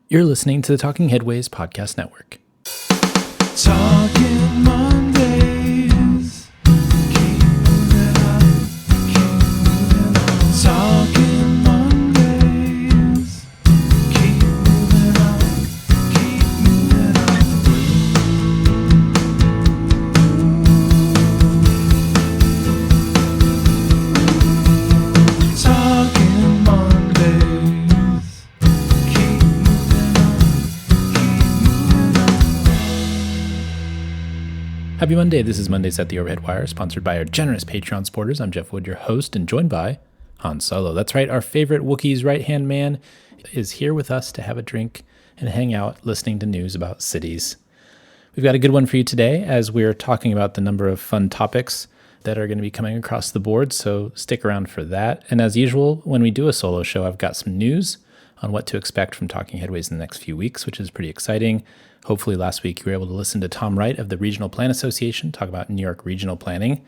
You're listening to the Talking Headways Podcast Network. Talking Mondays. Keep moving on. Keep moving on. Talking Mondays. Keep moving on. Keep moving on. Talking Mondays. Keep moving on. Happy Monday. This is Mondays at the Overhead Wire, sponsored by our generous Patreon supporters. I'm Jeff Wood, your host, and joined by Han Solo. That's right, our favorite Wookiee's right-hand man is here with us to have a drink and hang out listening to news about cities. We've got a good one for you today as we're talking about the number of fun topics that are going to be coming across the board, so stick around for that. And as usual, when we do a solo show, I've got some news on what to expect from Talking Headways in the next few weeks, which is pretty exciting. Hopefully last week you were able to listen to Tom Wright of the Regional Plan Association talk about New York regional planning.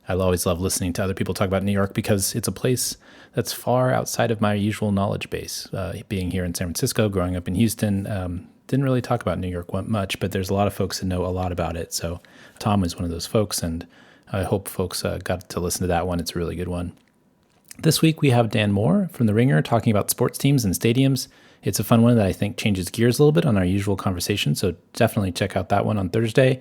I always love listening to other people talk about New York because it's a place that's far outside of my usual knowledge base. Being here in San Francisco, growing up in Houston, didn't really talk about New York much, but there's a lot of folks that know a lot about it. So Tom is one of those folks, and I hope folks got to listen to that one. It's a really good one. This week we have Dan Moore from The Ringer talking about sports teams and stadiums. It's a fun one that I think changes gears a little bit on our usual conversation, so definitely check out that one on Thursday.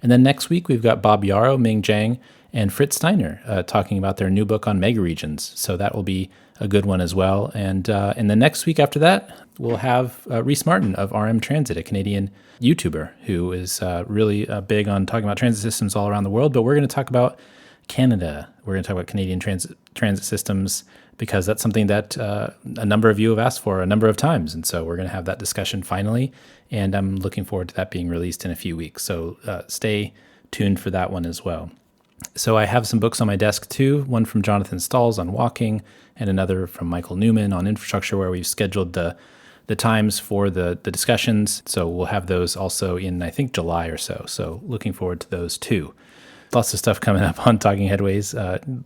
And then next week we've got Bob Yarrow, Ming Zhang, and Fritz Steiner talking about their new book on megaregions. So that will be a good one as well. And the next week after that, we'll have Reese Martin of RM Transit, a Canadian YouTuber who is really big on talking about transit systems all around the world. But we're going to talk about Canada. We're going to talk about Canadian transit systems because that's something that a number of you have asked for a number of times. And so we're going to have that discussion finally. And I'm looking forward to that being released in a few weeks. So stay tuned for that one as well. So I have some books on my desk too, one from Jonathan Stalls on walking and another from Michael Newman on infrastructure, where we've scheduled the times for the discussions. So we'll have those also in, I think, July or so. So looking forward to those too. Lots of stuff coming up on Talking Headways,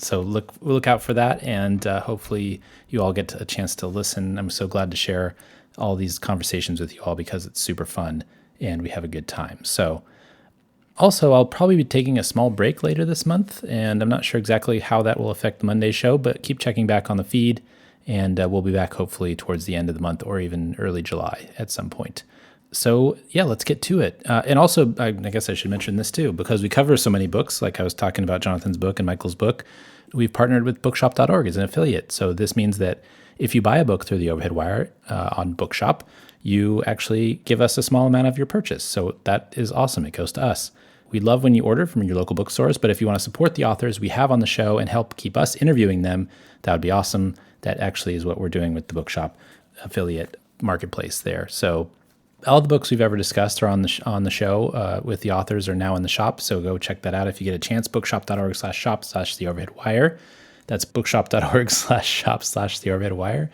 so look out for that, and hopefully you all get a chance to listen. I'm so glad to share all these conversations with you all because it's super fun and we have a good time. So also, I'll probably be taking a small break later this month, and I'm not sure exactly how that will affect the Monday show, but keep checking back on the feed, and we'll be back hopefully towards the end of the month or even early July at some point. So yeah, let's get to it. And also, I guess I should mention this too, because we cover so many books, like I was talking about Jonathan's book and Michael's book, we've partnered with bookshop.org as an affiliate. So this means that if you buy a book through the Overhead Wire on Bookshop, you actually give us a small amount of your purchase. So that is awesome. It goes to us. We love when you order from your local bookstores, but if you want to support the authors we have on the show and help keep us interviewing them, that would be awesome. That actually is what we're doing with the Bookshop affiliate marketplace there. So all the books we've ever discussed are on the show with the authors are now in the shop, so go check that out if you get a chance. Bookshop.org/shop/theoverheadwire. That's bookshop.org/shop/theoverheadwire.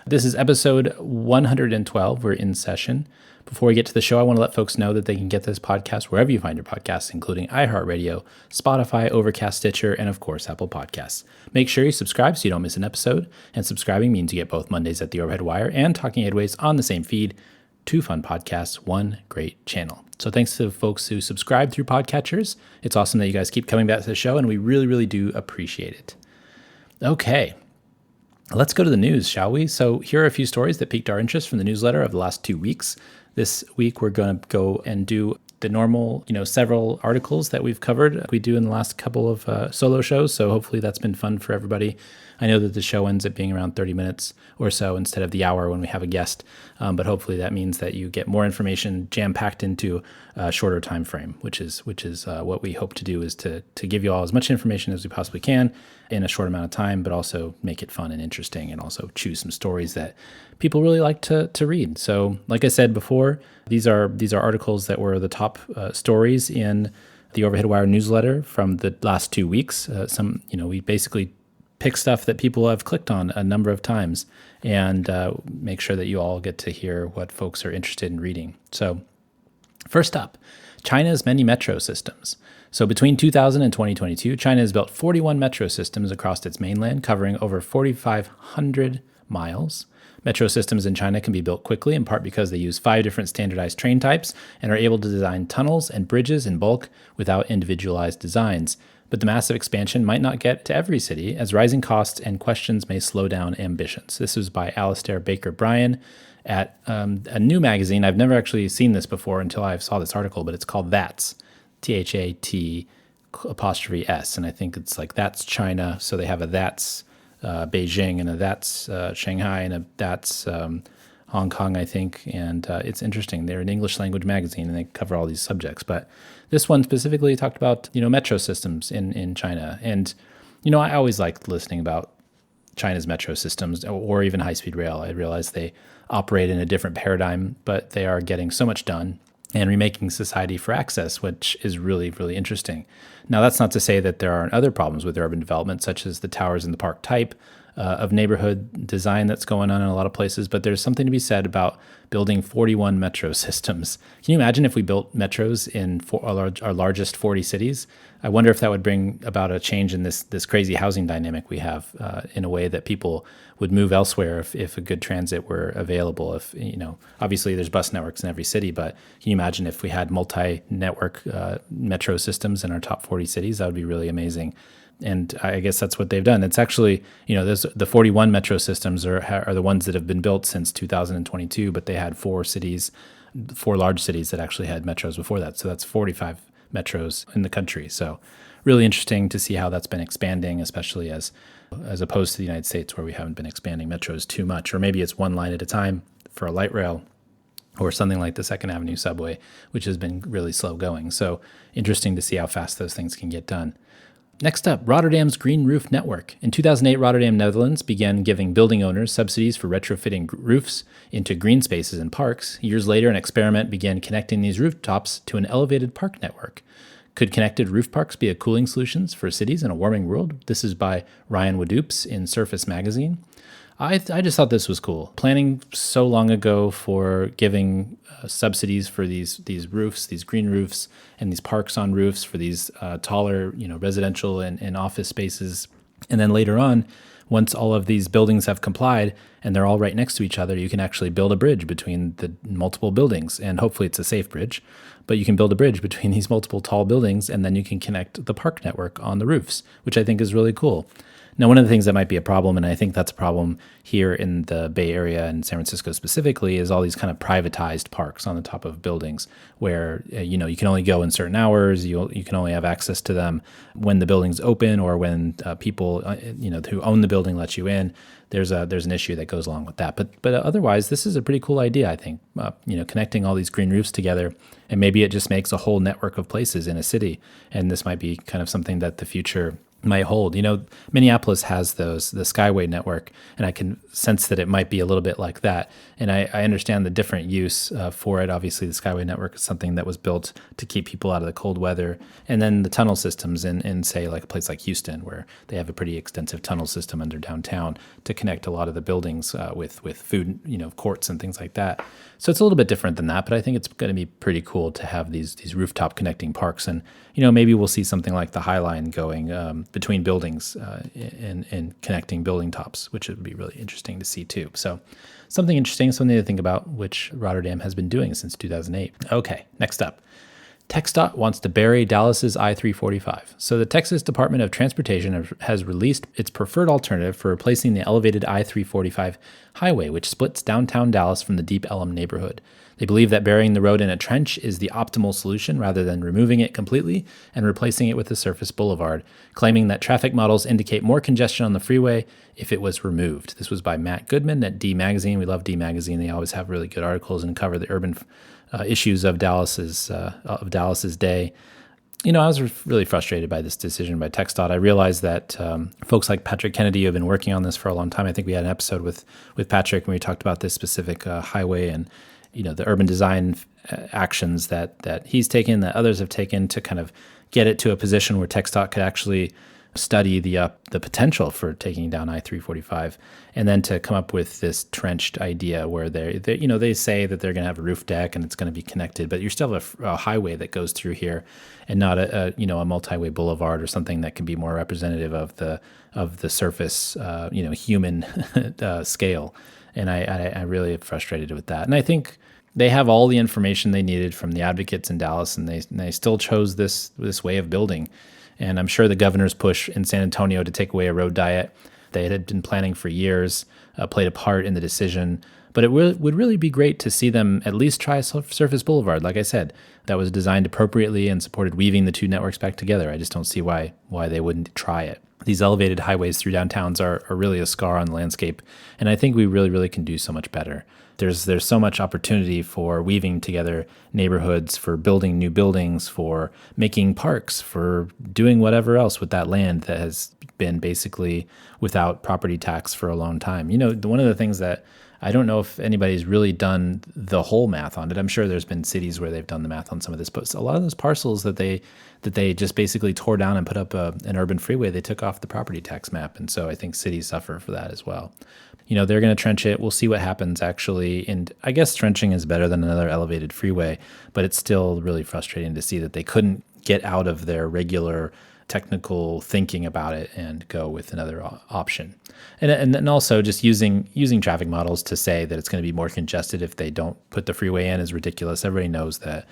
This is episode 112. We're in session. Before we get to the show, I want to let folks know that they can get this podcast wherever you find your podcasts, including iHeartRadio, Spotify, Overcast, Stitcher, and of course, Apple Podcasts. Make sure you subscribe so you don't miss an episode, and subscribing means you get both Mondays at the Overhead Wire and Talking Headways on the same feed. 2 fun podcasts, 1 great channel. So thanks to the folks who subscribe through podcatchers. It's awesome that you guys keep coming back to the show, and we really, really do appreciate it. Okay, let's go to the news, shall we? So here are a few stories that piqued our interest from the newsletter of the last 2 weeks. This week, we're going to go and do the normal, several articles that we've covered. We do in the last couple of solo shows, so hopefully that's been fun for everybody. I know that the show ends up being around 30 minutes or so instead of the hour when we have a guest, but hopefully that means that you get more information jam-packed into a shorter time frame, which is what we hope to do, is to give you all as much information as we possibly can in a short amount of time, but also make it fun and interesting, and also choose some stories that people really like to read. So like I said before, these are articles that were the top stories in the Overhead Wire newsletter from the last 2 weeks. We basically pick stuff that people have clicked on a number of times and make sure that you all get to hear what folks are interested in reading. So first up, China's many metro systems. So between 2000 and 2022, China has built 41 metro systems across its mainland, covering over 4,500 miles. Metro systems in China can be built quickly, in part because they use 5 different standardized train types and are able to design tunnels and bridges in bulk without individualized designs. But the massive expansion might not get to every city, as rising costs and questions may slow down ambitions. This was by Alistair Baker Bryan at a new magazine. I've never actually seen this before until I saw this article, but it's called That's, THAT apostrophe S. And I think it's like That's China. So they have a That's Beijing and a That's Shanghai and a That's Hong Kong, I think. And it's interesting. They're an English language magazine and they cover all these subjects. But this one specifically talked about, metro systems in China. And, I always liked listening about China's metro systems or even high-speed rail. I realize they operate in a different paradigm, but they are getting so much done and remaking society for access, which is really, really interesting. Now, that's not to say that there aren't other problems with urban development, such as the towers in the park type of neighborhood design that's going on in a lot of places, but there's something to be said about building 41 metro systems. Can you imagine if we built metros in our largest 40 cities? I wonder if that would bring about a change in this crazy housing dynamic we have in a way that people would move elsewhere if a good transit were available. If, obviously there's bus networks in every city, but can you imagine if we had multi-network metro systems in our top 40 cities? That would be really amazing. And I guess that's what they've done. It's actually, the 41 metro systems are the ones that have been built since 2022, but they had 4 large cities that actually had metros before that. So that's 45 metros in the country. So really interesting to see how that's been expanding, especially as opposed to the United States, where we haven't been expanding metros too much, or maybe it's one line at a time for a light rail, or something like the Second Avenue subway, which has been really slow going. So interesting to see how fast those things can get done. Next up, Rotterdam's Green Roof Network. In 2008, Rotterdam, Netherlands began giving building owners subsidies for retrofitting roofs into green spaces and parks. Years later, an experiment began connecting these rooftops to an elevated park network. Could connected roof parks be a cooling solution for cities in a warming world? This is by Ryan Wadoops in Surface Magazine. I just thought this was cool. Planning so long ago for giving subsidies for these roofs, these green roofs, and these parks on roofs for these taller, residential and office spaces. And then later on, once all of these buildings have complied and they're all right next to each other, you can actually build a bridge between the multiple buildings. And hopefully it's a safe bridge, but you can build a bridge between these multiple tall buildings, and then you can connect the park network on the roofs, which I think is really cool. Now, one of the things that might be a problem, and I think that's a problem here in the Bay Area and San Francisco specifically, is all these kind of privatized parks on the top of buildings where, you can only go in certain hours. You can only have access to them when the building's open or when people, who own the building let you in. There's an issue that goes along with that. But otherwise, this is a pretty cool idea, I think, connecting all these green roofs together. And maybe it just makes a whole network of places in a city. And this might be kind of something that the future might hold. Minneapolis has the Skyway network, and I can sense that it might be a little bit like that. And I understand the different use for it. Obviously, the Skyway network is something that was built to keep people out of the cold weather. And then the tunnel systems in say, like a place like Houston, where they have a pretty extensive tunnel system under downtown to connect a lot of the buildings with food, courts and things like that. So it's a little bit different than that, but I think it's going to be pretty cool to have these rooftop connecting parks. And, maybe we'll see something like the High Line going between buildings and connecting building tops, which would be really interesting to see too. So something interesting, something to think about, which Rotterdam has been doing since 2008. Okay, next up. TxDOT wants to bury Dallas's I-345. So the Texas Department of Transportation has released its preferred alternative for replacing the elevated I-345 highway, which splits downtown Dallas from the Deep Ellum neighborhood. They believe that burying the road in a trench is the optimal solution rather than removing it completely and replacing it with a surface boulevard, claiming that traffic models indicate more congestion on the freeway if it was removed. This was by Matt Goodman at D Magazine. We love D Magazine. They always have really good articles and cover the urban issues of Dallas's day. I was really frustrated by this decision by TxDOT. I realized that folks like Patrick Kennedy have been working on this for a long time. I think we had an episode with Patrick when we talked about this specific highway and the urban design actions that he's taken, that others have taken to kind of get it to a position where TxDOT could actually study the potential for taking down I-345, and then to come up with this trenched idea where they say that they're going to have a roof deck and it's going to be connected, but you still have a highway that goes through here, and not a multi-way boulevard or something that can be more representative of the surface human scale. And I really am frustrated with that. And I think they have all the information they needed from the advocates in Dallas, and they still chose this way of building. And I'm sure the governor's push in San Antonio to take away a road diet, they had been planning for years, played a part in the decision. But it would really be great to see them at least try Surface Boulevard, like I said, that was designed appropriately and supported weaving the two networks back together. I just don't see why they wouldn't try it. These elevated highways through downtowns are really a scar on the landscape, and I think we really can do so much better. There's so much opportunity for weaving together neighborhoods, for building new buildings, for making parks, for doing whatever else with that land that has been basically without property tax for a long time. One of the things that I don't know if anybody's really done the whole math on it. I'm sure there's been cities where they've done the math on some of this, but a lot of those parcels that they just basically tore down and put up an urban freeway, they took off the property tax map. And so I think cities suffer for that as well. They're going to trench it. We'll see what happens actually. And I guess trenching is better than another elevated freeway, but it's still really frustrating to see that they couldn't get out of their regular technical thinking about it and go with another option. And then also just using traffic models to say that it's going to be more congested if they don't put the freeway in is ridiculous. Everybody knows that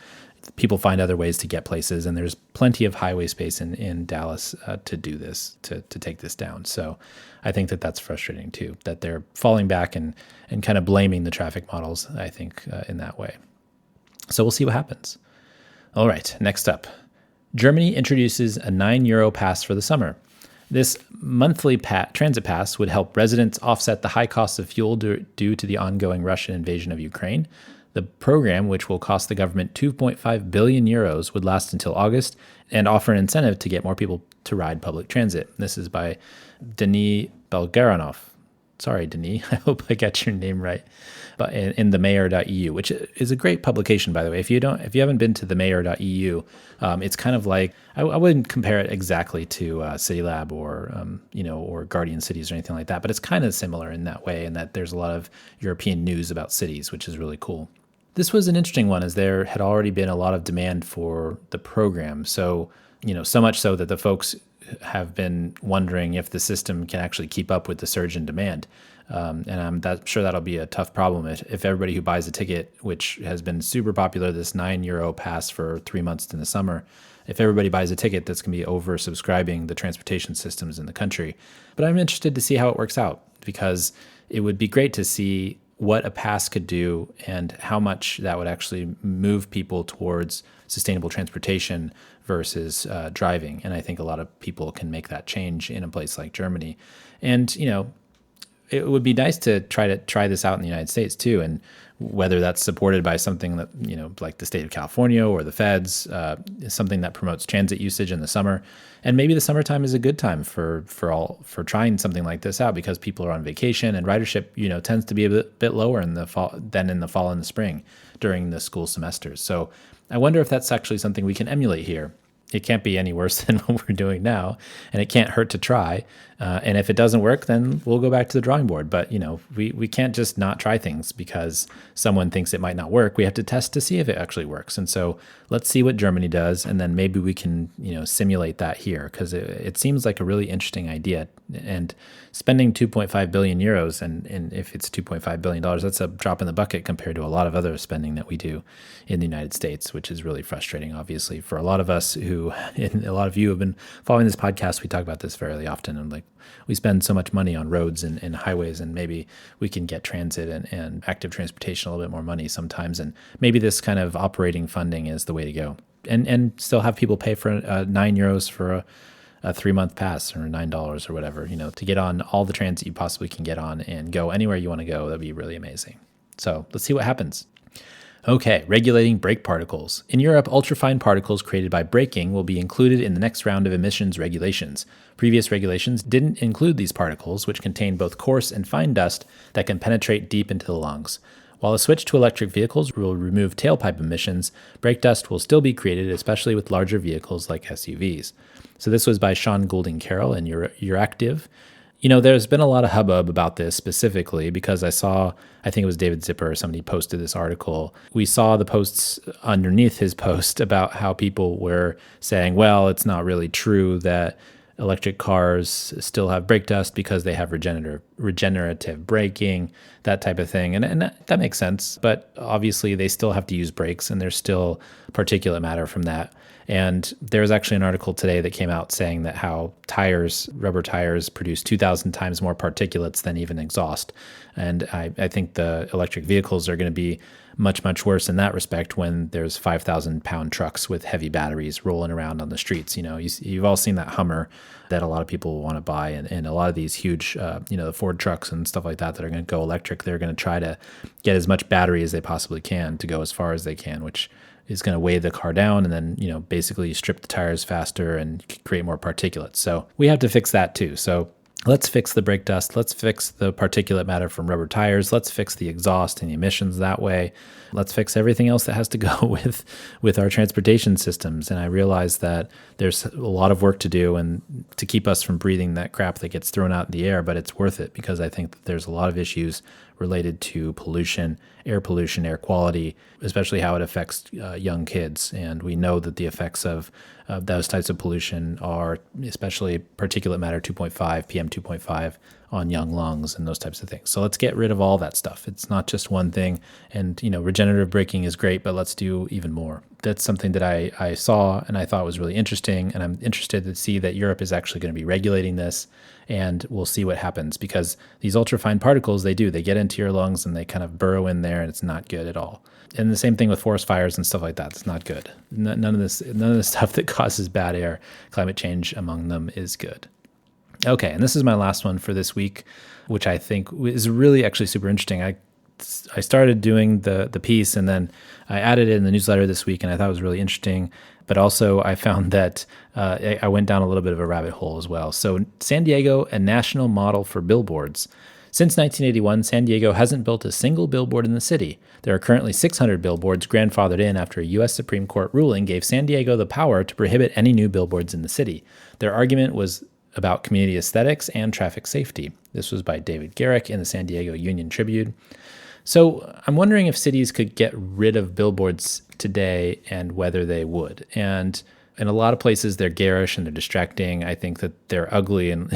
people find other ways to get places, and there's plenty of highway space in Dallas to do this, to take this down. So I think that's frustrating too, that they're falling back and kind of blaming the traffic models, I think, in that way. So we'll see what happens. All right, next up. Germany introduces a €9 pass for the summer. This monthly transit pass would help residents offset the high costs of fuel due to the ongoing Russian invasion of Ukraine. The program, which will cost the government €2.5 billion, would last until August and offer an incentive to get more people to ride public transit. This is by Denis Belgaranov. Sorry, Denis. I hope I got your name right. But in the Mayor.eu, which is a great publication, by the way. If you haven't been to the Mayor.eu, it's kind of like, I wouldn't compare it exactly to CityLab or Guardian Cities or anything like that, but it's kind of similar in that way, in that there's a lot of European news about cities, which is really cool. This was an interesting one, as there had already been a lot of demand for the program. So, so much so that the folks have been wondering if the system can actually keep up with the surge in demand. And I'm sure that'll be a tough problem if everybody who buys a ticket, which has been super popular, this €9 pass for 3 months in the summer, if everybody buys a ticket, that's going to be over-subscribing the transportation systems in the country. But I'm interested to see how it works out, because it would be great to see what a pass could do and how much that would actually move people towards sustainable transportation versus driving. And I think a lot of people can make that change in a place like Germany. And, it would be nice to try this out in the United States too. And whether that's supported by something that, like the state of California or the feds, is something that promotes transit usage in the summer. And maybe the summertime is a good time for trying something like this out, because people are on vacation and ridership, tends to be a bit lower in the fall than in the fall and the spring during the school semesters. So I wonder if that's actually something we can emulate here. It can't be any worse than what we're doing now, and it can't hurt to try. And if it doesn't work, then we'll go back to the drawing board. But, we can't just not try things because someone thinks it might not work. We have to test to see if it actually works. And so let's see what Germany does, and then maybe we can, simulate that here, because it seems like a really interesting idea. And spending €2.5 billion, and if it's $2.5 billion, that's a drop in the bucket compared to a lot of other spending that we do in the United States, which is really frustrating, obviously, for a lot of us who, and a lot of you have been following this podcast. We talk about this fairly often, and we spend so much money on roads and highways, and maybe we can get transit and active transportation a little bit more money sometimes. And maybe this kind of operating funding is the way to go, and still have people pay for €9 for a 3-month pass, or $9 or whatever, to get on all the transit you possibly can get on and go anywhere you want to go. That'd be really amazing. So let's see what happens. Okay, regulating brake particles. In Europe, ultrafine particles created by braking will be included in the next round of emissions regulations. Previous regulations didn't include these particles, which contain both coarse and fine dust that can penetrate deep into the lungs. While a switch to electric vehicles will remove tailpipe emissions, brake dust will still be created, especially with larger vehicles like SUVs. So this was by Sean Goulding Carroll in Euractiv. There's been a lot of hubbub about this specifically because I think it was David Zipper or somebody posted this article. We saw the posts underneath his post about how people were saying, well, it's not really true that electric cars still have brake dust because they have regenerative regenerative braking, that type of thing. And that makes sense. But obviously, they still have to use brakes, and there's still particulate matter from that. And there was actually an article today that came out saying that how rubber tires produce 2,000 times more particulates than even exhaust. And I think the electric vehicles are going to be much, much worse in that respect when there's 5,000-pound trucks with heavy batteries rolling around on the streets. You've all seen that Hummer that a lot of people want to buy, and a lot of these huge, the Ford trucks and stuff like that are going to go electric. They're going to try to get as much battery as they possibly can to go as far as they can, which is going to weigh the car down, and then, basically strip the tires faster and create more particulates. So we have to fix that too. So let's fix the brake dust. Let's fix the particulate matter from rubber tires. Let's fix the exhaust and the emissions that way. Let's fix everything else that has to go with our transportation systems. And I realize that there's a lot of work to do and to keep us from breathing that crap that gets thrown out in the air, but it's worth it because I think that there's a lot of issues related to pollution, air quality, especially how it affects young kids. And we know that the effects of those types of pollution are especially particulate matter 2.5, PM 2.5 on young lungs and those types of things. So let's get rid of all that stuff. It's not just one thing. And, regenerative braking is great, but let's do even more. That's something that I saw and I thought was really interesting. And I'm interested to see that Europe is actually going to be regulating this, and we'll see what happens because these ultrafine particles, they get into your lungs and they kind of burrow in there, and it's not good at all. And the same thing with forest fires and stuff like that. It's not good. None of the stuff that causes bad air, climate change among them, is good. Okay, and this is my last one for this week, which I think is really actually super interesting. I started doing the piece, and then I added it in the newsletter this week, and I thought it was really interesting. But also I found that I went down a little bit of a rabbit hole as well. So San Diego, a national model for billboards. Since 1981, San Diego hasn't built a single billboard in the city. There are currently 600 billboards grandfathered in after a U.S. Supreme Court ruling gave San Diego the power to prohibit any new billboards in the city. Their argument was about community aesthetics and traffic safety. This was by David Garrick in the San Diego Union Tribune. So I'm wondering if cities could get rid of billboards today and whether they would. And in a lot of places, they're garish and they're distracting. I think that they're ugly. And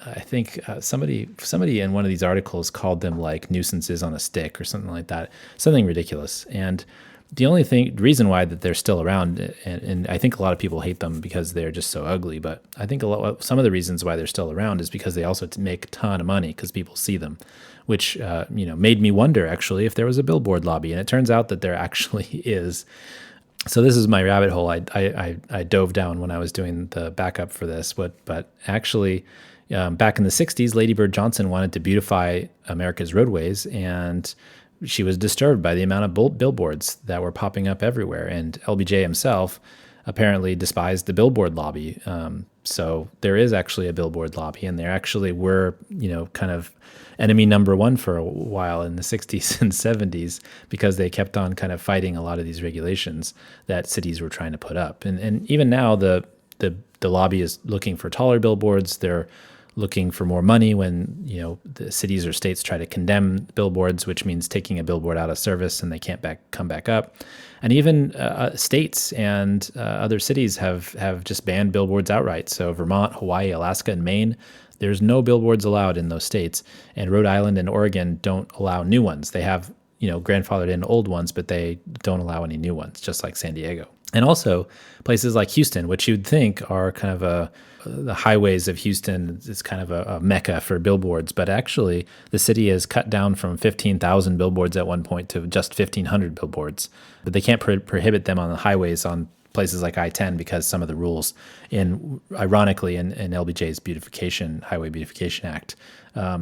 I think somebody in one of these articles called them like nuisances on a stick or something like that, something ridiculous. And the only reason why that they're still around, and I think a lot of people hate them because they're just so ugly, but I think some of the reasons why they're still around is because they also make a ton of money because people see them, which made me wonder actually if there was a billboard lobby, and it turns out that there actually is. So this is my rabbit hole I dove down when I was doing the backup for this, but actually back in the 60s, Lady Bird Johnson wanted to beautify America's roadways, and she was disturbed by the amount of billboards that were popping up everywhere. And LBJ himself apparently despised the billboard lobby. So there is actually a billboard lobby, and there actually were, kind of enemy number one for a while in the 60s and 70s because they kept on kind of fighting a lot of these regulations that cities were trying to put up. And even now, the lobby is looking for taller billboards. They're looking for more money when, the cities or states try to condemn billboards, which means taking a billboard out of service and they can't come back up. And even states and other cities have just banned billboards outright. So Vermont, Hawaii, Alaska, and Maine, there's no billboards allowed in those states. And Rhode Island and Oregon don't allow new ones. They have, grandfathered in old ones, but they don't allow any new ones, just like San Diego. And also places like Houston, which you'd think are kind of the highways of Houston is kind of a mecca for billboards, but actually the city has cut down from 15,000 billboards at one point to just 1,500 billboards. But they can't prohibit them on the highways on places like I-10 because some of the rules, ironically, in LBJ's Highway Beautification Act.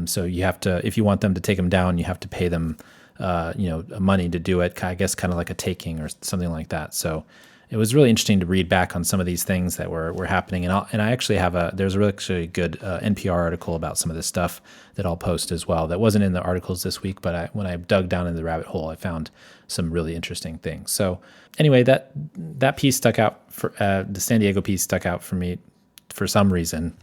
So you have to, if you want them to take them down, you have to pay them, money to do it. I guess kind of like a taking or something like that. So it was really interesting to read back on some of these things that were happening. And I actually there's a really actually good NPR article about some of this stuff that I'll post as well. That wasn't in the articles this week, but when I dug down in the rabbit hole, I found some really interesting things. So anyway, that piece stuck out the San Diego piece stuck out for me for some reason.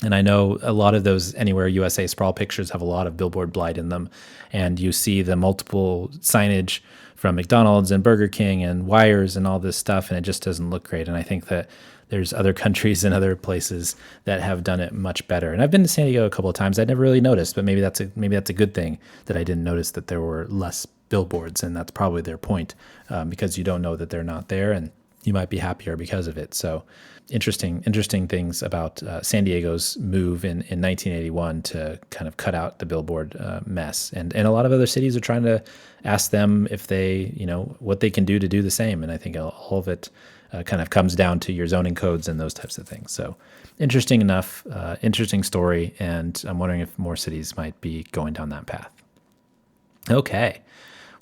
And I know a lot of those Anywhere USA sprawl pictures have a lot of billboard blight in them. And you see the multiple signage from McDonald's and Burger King and wires and all this stuff, and it just doesn't look great. And I think that there's other countries and other places that have done it much better. And I've been to San Diego a couple of times. I never really noticed, but maybe that's a good thing that I didn't notice that there were less billboards, and that's probably their point, because you don't know that they're not there, and you might be happier because of it. So interesting things about San Diego's move in 1981 to kind of cut out the billboard mess. And a lot of other cities are trying to ask them if they, what they can do to do the same. And I think all of it kind of comes down to your zoning codes and those types of things. So interesting enough, interesting story. And I'm wondering if more cities might be going down that path. Okay.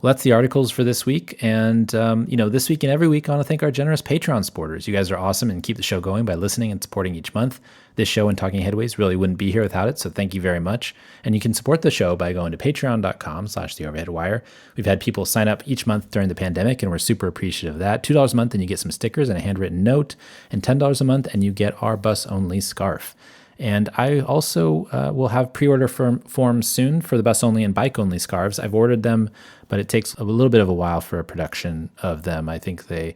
Well, that's the articles for this week. And, this week and every week, I want to thank our generous Patreon supporters. You guys are awesome and keep the show going by listening and supporting each month. This show and Talking Headways really wouldn't be here without it, so thank you very much. And you can support the show by going to patreon.com/theoverheadwire. We've had people sign up each month during the pandemic, and we're super appreciative of that. $2 a month, and you get some stickers and a handwritten note, and $10 a month, and you get our bus-only scarf. And I also will have pre-order forms soon for the bus-only and bike-only scarves. I've ordered them, but it takes a little bit of a while for a production of them. I think they're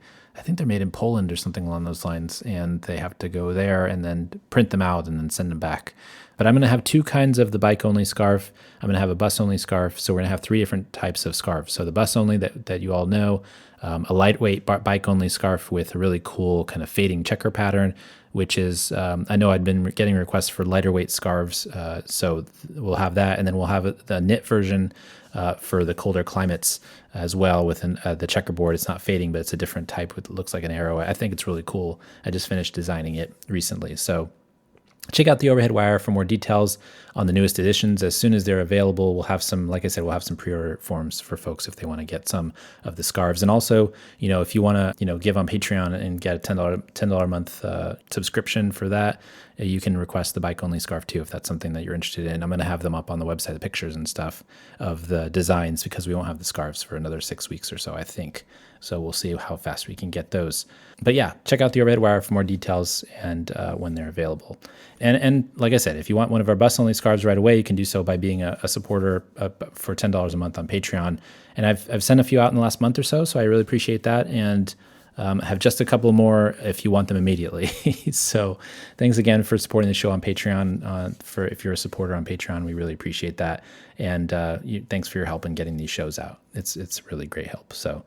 made in Poland or something along those lines, and they have to go there and then print them out and then send them back. But I'm going to have two kinds of the bike-only scarf. I'm going to have a bus-only scarf, so we're going to have three different types of scarves. So the bus-only that you all know, a lightweight bike-only scarf with a really cool kind of fading checker pattern, which is, I know I'd been getting requests for lighter weight scarves, so we'll have that. And then we'll have the knit version for the colder climates as well with the checkerboard. It's not fading, but it's a different type. It looks like an arrow. I think it's really cool. I just finished designing it recently. So check out the Overhead Wire for more details on the newest editions. As soon as they're available, we'll have some, like I said, we'll have some pre-order forms for folks if they want to get some of the scarves. And also, if you want to, give on Patreon and get a $10 a month subscription for that, you can request the bike-only scarf too, if that's something that you're interested in. I'm going to have them up on the website, the pictures and stuff of the designs, because we won't have the scarves for another 6 weeks or so, I think. So we'll see how fast we can get those. But yeah, check out the Overhead Wire for more details and when they're available. And like I said, if you want one of our bus-only scarves right away, you can do so by being a supporter for $10 a month on Patreon. And I've sent a few out in the last month or so I really appreciate that. And have just a couple more if you want them immediately. So thanks again for supporting the show on Patreon. If you're a supporter on Patreon, we really appreciate that. And thanks for your help in getting these shows out. It's really great help. So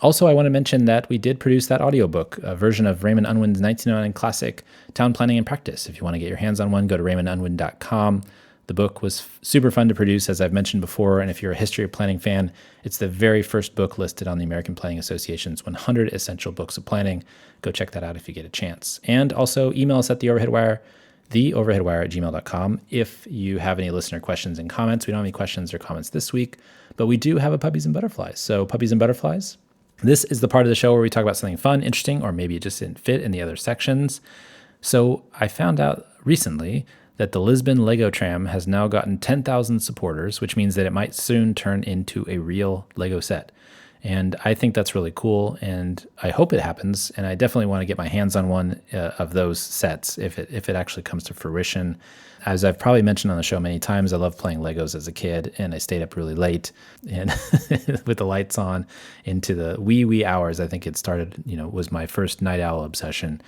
also, I want to mention that we did produce that audiobook, a version of Raymond Unwin's 1909 classic, Town Planning and Practice. If you want to get your hands on one, go to raymondunwin.com. The book was super fun to produce, as I've mentioned before, and if you're a history of planning fan, it's the very first book listed on the American Planning Association's 100 Essential Books of Planning. Go check that out if you get a chance. And also email us at theoverheadwire@gmail.com if you have any listener questions and comments. We don't have any questions or comments this week, but we do have a Puppies and Butterflies. So Puppies and Butterflies, this is the part of the show where we talk about something fun, interesting, or maybe it just didn't fit in the other sections. So I found out recently that the Lisbon Lego Tram has now gotten 10,000 supporters, which means that it might soon turn into a real Lego set. And I think that's really cool, and I hope it happens, and I definitely want to get my hands on one of those sets if it actually comes to fruition. As I've probably mentioned on the show many times, I loved playing Legos as a kid, and I stayed up really late and with the lights on into the wee hours. I think it started, was my first night owl obsession.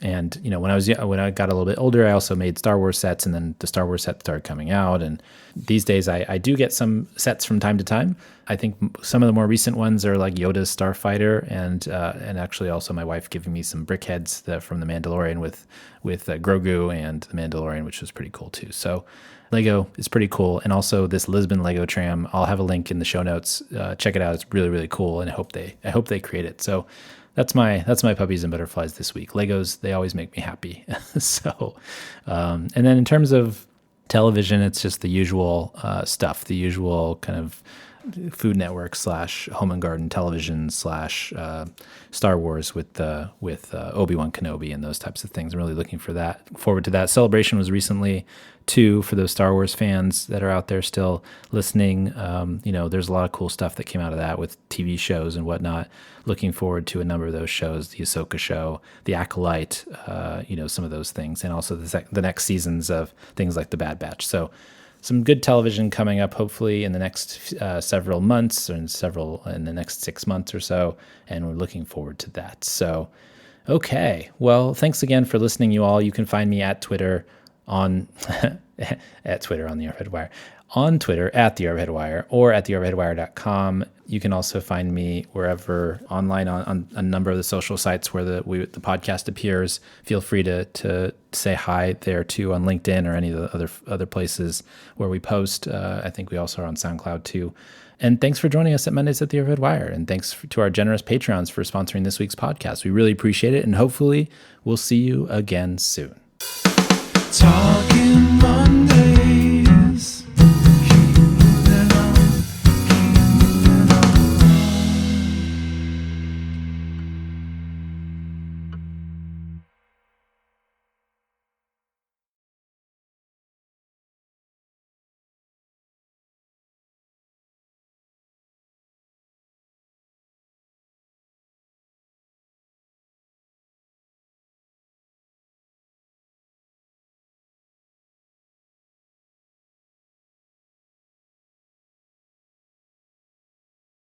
And, when I got a little bit older, I also made Star Wars sets, and then the Star Wars set started coming out. And these days I do get some sets from time to time. I think some of the more recent ones are like Yoda's Starfighter, and actually also my wife giving me some brickheads from The Mandalorian with Grogu and The Mandalorian, which was pretty cool too. So Lego is pretty cool. And also this Lisbon Lego Tram, I'll have a link in the show notes. Check it out. It's really, really cool. And I hope they create it. So that's my Puppies and Butterflies this week. Legos, they always make me happy. So, and then in terms of television, it's just the usual stuff, the usual kind of Food Network / Home and Garden Television / Star Wars with Obi-Wan Kenobi and those types of things. I'm really looking forward to that. Celebration was recently too, for those Star Wars fans that are out there still listening. There's a lot of cool stuff that came out of that with TV shows and whatnot. Looking forward to a number of those shows, the Ahsoka show, the Acolyte, some of those things, and also the next seasons of things like The Bad Batch. So some good television coming up, hopefully in the next several months, or in the next 6 months or so, and we're looking forward to that. So Okay. Well, thanks again for listening, you all. You can find me at Twitter on at Twitter on the Overhead Wire, on Twitter at the Overhead Wire, or at theoverheadwire.com. You can also find me wherever online on a number of the social sites where the podcast appears. Feel free to say hi there too on LinkedIn or any of the other places where we post. I think we also are on SoundCloud too. And thanks for joining us at Mondays at the Overhead Wire. And thanks to our generous Patreons for sponsoring this week's podcast. We really appreciate it. And hopefully we'll see you again soon. Talking Monday.